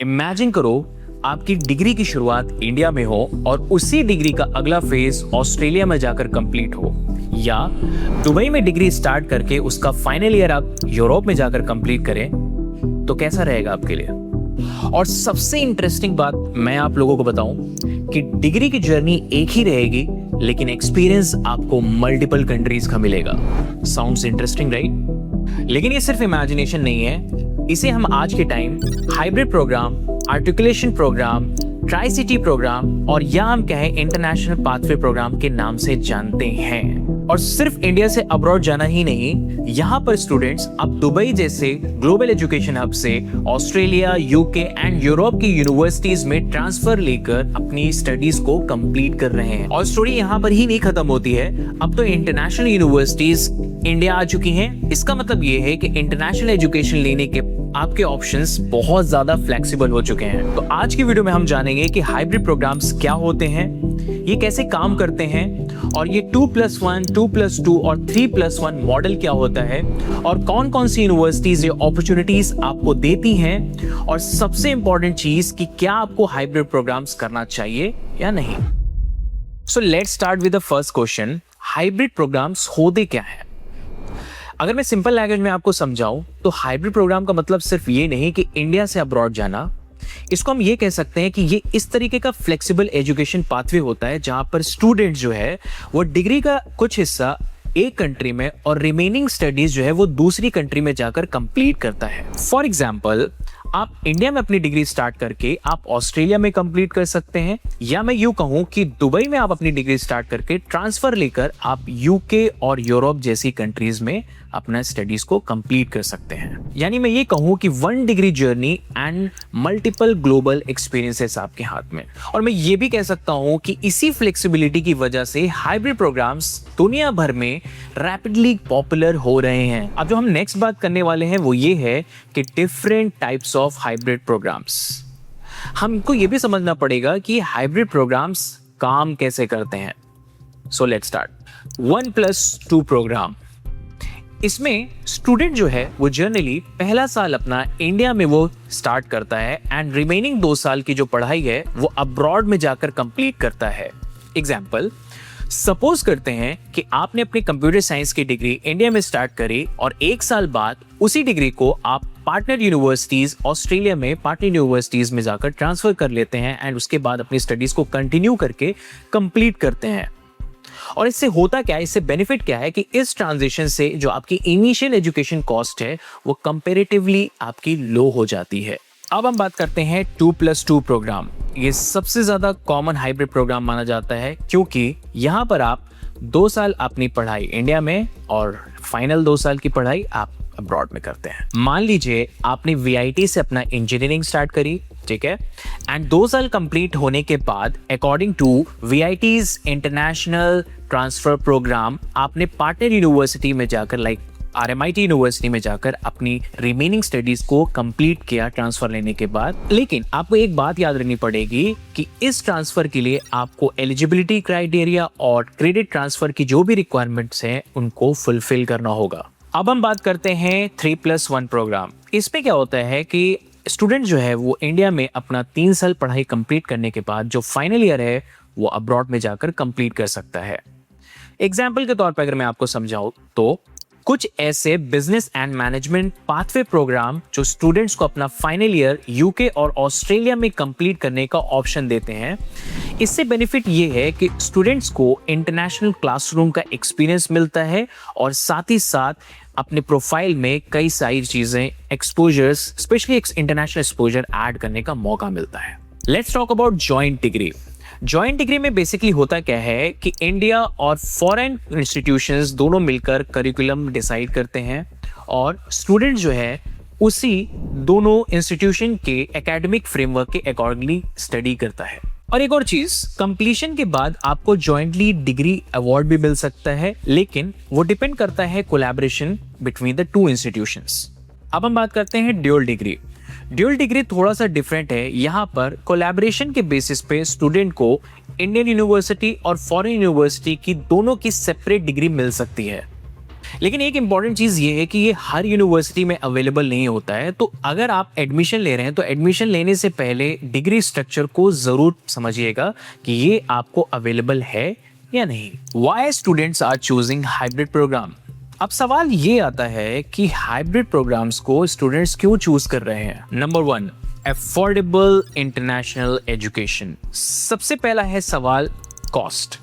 Imagine करो आपकी degree की शुरुआत इंडिया में हो और उसी डिग्री का अगला फेज ऑस्ट्रेलिया में जाकर कंप्लीट हो, या दुबई में डिग्री स्टार्ट करके उसका फाइनल ईयर आप यूरोप में जाकर कंप्लीट करें, तो कैसा रहेगा आपके लिए। और सबसे इंटरेस्टिंग बात मैं आप लोगों को बताऊं कि डिग्री की जर्नी एक ही रहेगी, लेकिन एक्सपीरियंस आपको मल्टीपल कंट्रीज का मिलेगा। Sounds interesting right? लेकिन ये सिर्फ इमेजिनेशन नहीं है, इसे हम आज के time hybrid program, articulation program, tri city program और या हम कहें इंटरनेशनल पाथवे प्रोग्राम के नाम से जानते हैं। और सिर्फ इंडिया से अब्रॉड जाना ही नहीं, यहाँ पर स्टूडेंट्स अब दुबई जैसे ग्लोबल एजुकेशन हब से ऑस्ट्रेलिया, यूके एंड यूरोप की यूनिवर्सिटीज में ट्रांसफर लेकर अपनी स्टडीज को कंप्लीट कर रहे हैं। और स्टोरी यहाँ पर ही नहीं खत्म होती है, अब तो इंटरनेशनल यूनिवर्सिटीज इंडिया आ चुकी हैं। इसका मतलब ये है कि इंटरनेशनल एजुकेशन लेने के आपके ऑप्शंस बहुत ज्यादा फ्लेक्सिबल हो चुके हैं। तो आज की वीडियो में हम जानेंगे कि हाइब्रिड प्रोग्राम्स क्या होते हैं, ये कैसे काम करते हैं, और ये 2+1, 2+2 और 3+1 मॉडल क्या होता है, और कौन कौन सी यूनिवर्सिटीज ये अपॉर्चुनिटीज आपको देती हैं, और सबसे इंपॉर्टेंट चीज कि क्या आपको हाइब्रिड प्रोग्राम्स करना चाहिए या नहीं। So let's start with the first question, hybrid programs होते क्या है। अगर मैं सिंपल लैंग्वेज में आपको समझाऊं तो हाइब्रिड प्रोग्राम का मतलब सिर्फ ये नहीं कि इंडिया से अब्रॉड जाना, इसको हम ये कह सकते हैं कि ये इस तरीके का फ्लेक्सिबल एजुकेशन पाथवे होता है जहां पर स्टूडेंट जो है वो डिग्री का कुछ हिस्सा एक कंट्री में और रिमेनिंग स्टडीज जो है वो दूसरी कंट्री में जाकर कंप्लीट करता है। फॉर एग्जाम्पल, आप इंडिया में अपनी डिग्री स्टार्ट करके आप ऑस्ट्रेलिया में कंप्लीट कर सकते हैं, या मैं यूं कहूं कि दुबई में आप अपनी डिग्री स्टार्ट करके ट्रांसफर लेकर आप यूके और यूरोप जैसी कंट्रीज में अपना स्टडीज को कंप्लीट कर सकते हैं। यानी मैं ये कहूं कि one degree journey and multiple global experiences आपके हाथ में। और मैं ये भी कह सकता हूं कि इसी फ्लेक्सिबिलिटी की वजह से हाइब्रिड प्रोग्राम्स दुनिया भर में रैपिडली पॉपुलर हो रहे हैं। अब जो हम नेक्स्ट बात करने वाले हैं वो ये है कि different types of hybrid programs. हमको ये भी समझना पड़ेगा कि हाइब्रिड प्रोग्राम्स काम कैसे करते हैं। सो लेट्स स्टार्ट। 1+2 प्रोग्राम, इसमें स्टूडेंट जो है वो जनरली पहला साल अपना इंडिया में वो स्टार्ट करता है एंड रिमेनिंग 2 साल की जो पढ़ाई है वो अब्रॉड में जाकर कंप्लीट करता है। एग्जाम्पल, सपोज करते हैं कि आपने अपनी कंप्यूटर साइंस की डिग्री इंडिया में स्टार्ट करी और 1 साल बाद उसी डिग्री को आप पार्टनर यूनिवर्सिटीज ऑस्ट्रेलिया में पार्टनर यूनिवर्सिटीज में जाकर ट्रांसफर कर लेते हैं एंड उसके बाद अपनी स्टडीज को कंटिन्यू करके कंप्लीट करते हैं। और इससे होता क्या है, इससे बेनिफिट क्या है कि इस ट्रांजिशन से जो आपकी इनिशियल एजुकेशन कॉस्ट है वो कंपैरेटिवली आपकी लो हो जाती है। अब हम बात करते हैं 2+2 प्रोग्राम। ये सबसे ज्यादा कॉमन हाइब्रिड प्रोग्राम माना जाता है क्योंकि यहाँ पर आप 2 साल अपनी पढ़ाई इंडिया में और फाइनल 2 साल की पढ़ाई आप अब्रॉड में करते हैं। मान लीजिए आपने VIT से अपना इंजीनियरिंग स्टार्ट करी, ठीक है, एंड 2 साल कंप्लीट होने के बाद according to VIT's international transfer program आपने पार्टनर यूनिवर्सिटी में जाकर लाइक RMIT यूनिवर्सिटी में जाकर अपनी रिमेनिंग स्टडीज को कंप्लीट किया ट्रांसफर लेने के बाद। लेकिन आपको एक बात याद रखनी पड़ेगी कि इस ट्रांसफर के लिए आपको एलिजिबिलिटी क्राइटेरिया और क्रेडिट ट्रांसफर की जो भी रिक्वायरमेंट्स हैं उनको फुलफिल करना होगा। अब हम बात करते हैं 3+1 प्रोग्राम। इसमें क्या होता है कि स्टूडेंट जो है वो इंडिया में अपना 3 साल पढ़ाई कंप्लीट करने के बाद जो फाइनल ईयर है वो अब्रॉड में जाकर कंप्लीट कर सकता है। एग्जाम्पल के तौर पर अगर मैं आपको समझाऊं तो कुछ ऐसे business and management pathway program जो स्टूडेंट्स को अपना फाइनल ईयर यूके और ऑस्ट्रेलिया में कंप्लीट करने का ऑप्शन देते हैं। इससे बेनिफिट ये है कि स्टूडेंट्स को इंटरनेशनल क्लासरूम का एक्सपीरियंस मिलता है और साथ ही साथ अपने प्रोफाइल में कई सारी चीजें exposures, specially international exposure add करने का मौका मिलता है। Let's talk about joint degree. Joint degree में बेसिकली होता क्या है कि इंडिया और फॉरेन इंस्टीट्यूशंस दोनों मिलकर करिकुलम डिसाइड करते हैं और स्टूडेंट जो है उसी दोनों इंस्टीट्यूशन के एकेडमिक फ्रेमवर्क के अकॉर्डिंगली स्टडी करता है। और एक और चीज, कंप्लीशन के बाद आपको जॉइंटली डिग्री अवार्ड भी मिल सकता है, लेकिन वो डिपेंड करता है कोलैबोरेशन बिटवीन द 2 इंस्टीट्यूशंस। अब हम बात करते हैं ड्यूअल डिग्री। ड्यूअल डिग्री थोड़ा सा डिफरेंट है। यहाँ पर कोलैबोरेशन के बेसिस पे स्टूडेंट को इंडियन यूनिवर्सिटी और फॉरेन यूनिवर्सिटी की दोनों की सेपरेट डिग्री मिल सकती है। लेकिन एक इंपॉर्टेंट चीज़ ये है कि ये हर यूनिवर्सिटी में अवेलेबल नहीं होता है। तो अगर आप एडमिशन ले रहे हैं तो एडमिशन लेने से पहले डिग्री स्ट्रक्चर को ज़रूर समझिएगा कि ये आपको अवेलेबल है या नहीं। Why students are choosing hybrid program? अब सवाल ये आता है कि हाइब्रिड प्रोग्राम्स को स्टूडेंट्स क्यों चूज कर रहे हैं। Number 1, affordable international education. सबसे पहला है सवाल कॉस्ट,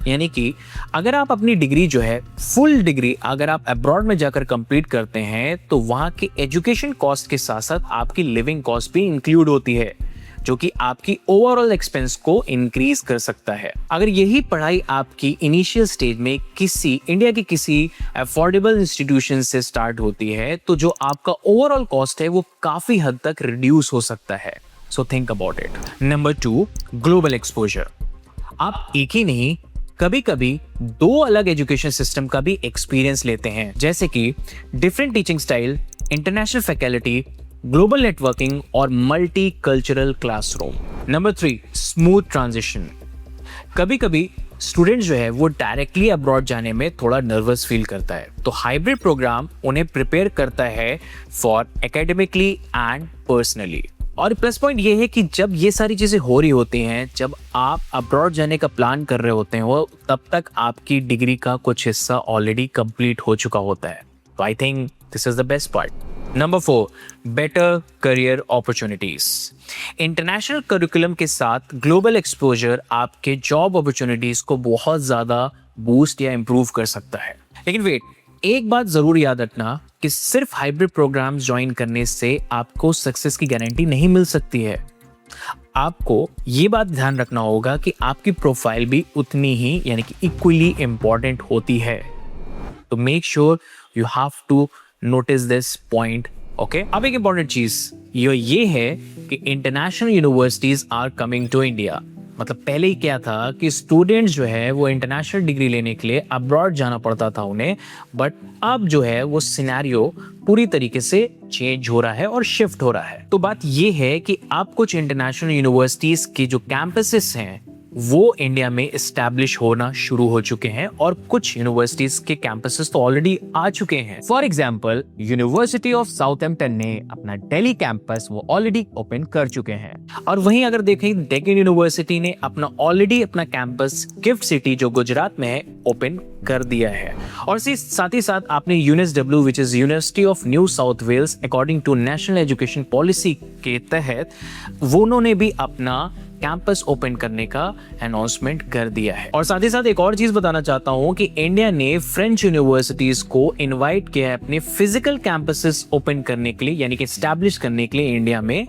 यानी कि अगर आप अपनी डिग्री जो है फुल डिग्री अगर आप अब्रॉड में जाकर कंप्लीट करते हैं तो वहाँ की एजुकेशन कॉस्ट के साथ साथ आपकी लिविंग कॉस्ट भी इंक्लूड होती है, जो कि आपकी ओवरऑल एक्सपेंस को इंक्रीज कर सकता है। अगर यही पढ़ाई आपकी इनिशियल स्टेज में इंडिया के किसी अफोर्डेबल इंस्टीट्यूशन से स्टार्ट होती है तो जो आपका ओवरऑल कॉस्ट है वो काफी हद तक रिड्यूस हो सकता है। So think about it. Number 2, global exposure. आप एक ही नहीं कभी कभी 2 अलग एजुकेशन सिस्टम का भी एक्सपीरियंस लेते हैं, जैसे कि different teaching style, international faculty, global networking और multi cultural classroom. Number 3, smooth transition. कभी कभी स्टूडेंट जो है वो डायरेक्टली अब्रॉड जाने में थोड़ा नर्वस फील करता है, तो हाइब्रिड प्रोग्राम उन्हें प्रिपेयर करता है फॉर एकेडमिकली एंड पर्सनली। और प्लस पॉइंट ये है कि जब ये सारी चीजें हो रही होती हैं, जब आप अब्रॉड जाने का प्लान कर रहे होते हैं वो तब तक आपकी डिग्री का कुछ हिस्सा ऑलरेडी कंप्लीट हो चुका होता है। तो I think this is the best part. Number 4, better career opportunities. International curriculum के साथ ग्लोबल एक्सपोजर आपके जॉब अपॉर्चुनिटीज को बहुत ज्यादा बूस्ट या इंप्रूव कर सकता है। लेकिन वेट, एक बात जरूर याद रखना कि सिर्फ हाइब्रिड प्रोग्राम्स ज्वाइन करने से आपको सक्सेस की गारंटी नहीं मिल सकती है। आपको ये बात ध्यान रखना होगा कि आपकी प्रोफाइल भी उतनी ही यानी कि इक्वली इंपॉर्टेंट होती है। तो make sure you have to notice this point. Okay, अब एक इंपॉर्टेंट चीज ये है कि international universities are coming to India. मतलब पहले ही क्या था कि स्टूडेंट्स जो है वो इंटरनेशनल डिग्री लेने के लिए अब्रॉड जाना पड़ता था उन्हें, बट अब जो है वो सिनेरियो पूरी तरीके से चेंज हो रहा है और शिफ्ट हो रहा है। तो बात ये है कि अब कुछ इंटरनेशनल यूनिवर्सिटीज के जो कैंपसेस हैं वो इंडिया में एस्टैब्लिश होना शुरू हो चुके हैं और कुछ यूनिवर्सिटीज के कैंपसेस तो ऑलरेडी आ चुके हैं। For example, university of Southampton ने अपना दिल्ली कैंपस वो ऑलरेडी ओपन कर चुके हैं। और वहीं अगर देखें, डेक्कन यूनिवर्सिटी ने ऑलरेडी अपना कैंपस गिफ्ट सिटी जो गुजरात में है ओपन कर दिया है। और साथ ही साथ आपने UNSW which is University of New South Wales according to national education policy के तहत वो उन्होंने भी अपना कैंपस ओपन करने का अनाउंसमेंट कर दिया है। और साथ ही साथ एक और चीज बताना चाहता हूं कि इंडिया ने फ्रेंच यूनिवर्सिटीज को इनवाइट किया है अपने फिजिकल कैंपसेस ओपन करने के लिए, यानी कि एस्टैब्लिश करने के लिए इंडिया में।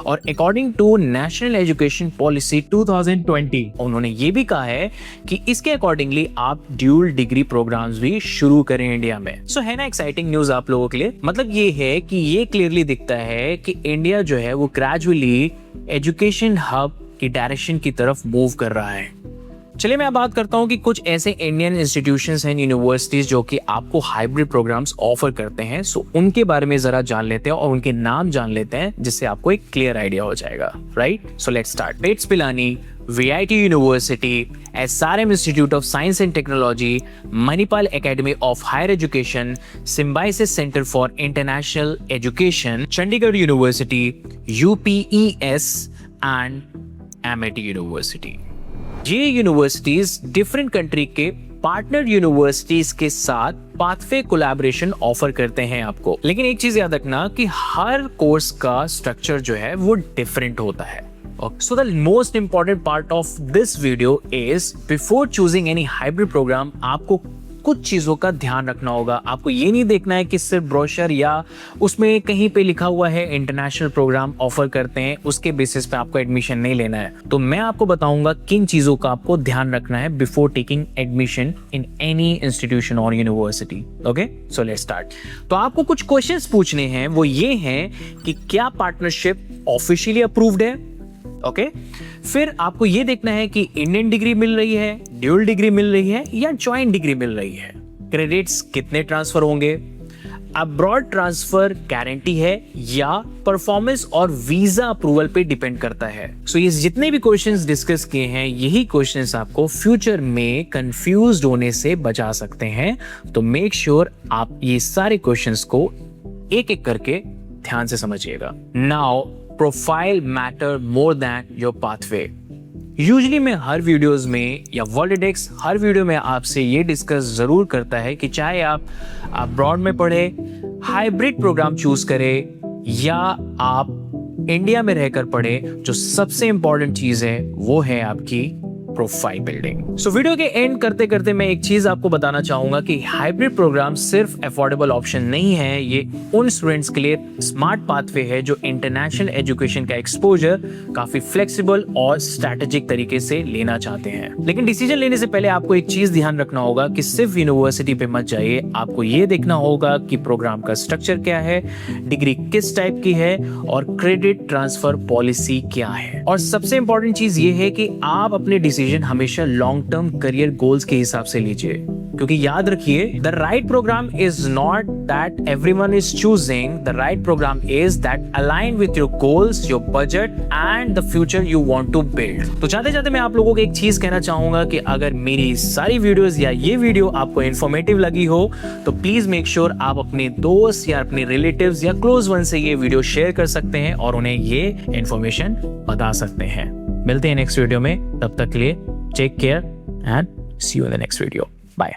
और according to national education Policy 2020 उन्होंने ये भी कहा है कि इसके अकॉर्डिंगली आप ड्यूल डिग्री प्रोग्राम्स भी शुरू करें इंडिया में। सो है ना एक्साइटिंग न्यूज आप लोगों के लिए। मतलब ये है कि ये क्लियरली दिखता है कि इंडिया जो है वो ग्रेजुअली एजुकेशन हब की डायरेक्शन की तरफ मूव कर रहा है। चलिए मैं बात करता हूं कि कुछ ऐसे इंडियन इंस्टीट्यूशंस हैं, यूनिवर्सिटीज जो कि आपको हाइब्रिड प्रोग्राम्स ऑफर करते हैं। सो उनके बारे में जरा जान लेते हैं और उनके नाम जान लेते हैं, जिससे आपको एक क्लियर आइडिया हो जाएगा। Right, so let's start. BITS Pilani, VIT university, SRM Institute of Science and Technology, Manipal Academy of Higher Education, Symbiosis Centre for International Education, Chandigarh University, UPES and MIT university. ये यूनिवर्सिटीज डिफरेंट कंट्री के partner universities के साथ pathway collaboration offer करते हैं आपको। लेकिन एक चीज याद रखना कि हर कोर्स का स्ट्रक्चर जो है वो डिफरेंट होता है। So the most important part of this video is before choosing any hybrid program, आपको कुछ चीजों का ध्यान रखना होगा। आपको ये नहीं देखना है कि सिर्फ ब्रोशर या उसमें कहीं पे लिखा हुआ है इंटरनेशनल प्रोग्राम ऑफर करते हैं, उसके बेसिस पे आपको एडमिशन नहीं लेना है। तो मैं आपको बताऊंगा किन चीजों का आपको ध्यान रखना है before taking admission in any institution और university. Okay, so let's start. तो आपको कुछ क्वेश्चंस पूछने हैं, वो ये हैं कि क्या पार्टनरशिप ऑफिशियली अप्रूव्ड है। ओके, फिर आपको ये देखना है कि इंडियन डिग्री मिल रही है, ड्यूल डिग्री मिल रही है या ज्वाइंट डिग्री मिल रही है, क्रेडिट्स कितने ट्रांसफर होंगे, अब्रॉड ट्रांसफर गारंटी है या परफॉर्मेंस और वीजा अप्रूवल पे डिपेंड करता है। सो ये जितने भी क्वेश्चंस डिस्कस किए हैं, यही क्वेश्चंस आपको फ्यूचर में कंफ्यूज्ड होने से बचा सकते हैं। तो मेक श्योर आप ये सारे क्वेश्चंस को एक एक करके ध्यान से समझिएगा। Now profile matter more than your pathway. Usually मैं हर वीडियोस में या वर्ल्डेक्स हर वीडियो में आपसे ये डिस्कस जरूर करता है कि चाहे आप अब्रॉड में पढ़े, हाइब्रिड प्रोग्राम चूज करें या आप इंडिया में रहकर पढ़े, जो सबसे इंपॉर्टेंट चीज है वो है आपकी प्रोफाइल बिल्डिंग। सो वीडियो के एंड करते करते मैं एक चीज आपको बताना चाहूंगा कि हाइब्रिड प्रोग्राम सिर्फ अफोर्डेबल ऑप्शन नहीं है, ये उन स्टूडेंट्स के लिए स्मार्ट पाथवे है जो इंटरनेशनल एजुकेशन का एक्सपोजर काफी फ्लेक्सिबल और स्ट्रेटेजिक तरीके से लेना चाहते हैं। लेकिन डिसीजन लेने से पहले आपको एक चीज ध्यान रखना होगा कि सिर्फ यूनिवर्सिटी पे मत जाइए, आपको ये देखना होगा कि प्रोग्राम का स्ट्रक्चर क्या है, डिग्री किस टाइप की है और क्रेडिट ट्रांसफर पॉलिसी क्या है। और सबसे इंपॉर्टेंट चीज ये है कि आप अपने डिसीजन हमेशा लॉन्ग टर्म करियर गोल्स के हिसाब से लीजिए, क्योंकि याद रखिए the right program is not that everyone is choosing, the right program is that align with your goals, your budget and the future you want to build. तो जाते जाते मैं आप लोगों को एक चीज कहना चाहूंगा कि अगर मेरी सारी वीडियोस या ये वीडियो आपको इंफॉर्मेटिव लगी हो तो प्लीज मेक श्योर आप अपने दोस्त या अपने रिलेटिव्स या क्लोज वन से ये वीडियो शेयर कर सकते हैं और उन्हें ये इंफॉर्मेशन बता सकते हैं। मिलते हैं नेक्स्ट वीडियो में, तब तक के लिए take care and see you in the next video. Bye.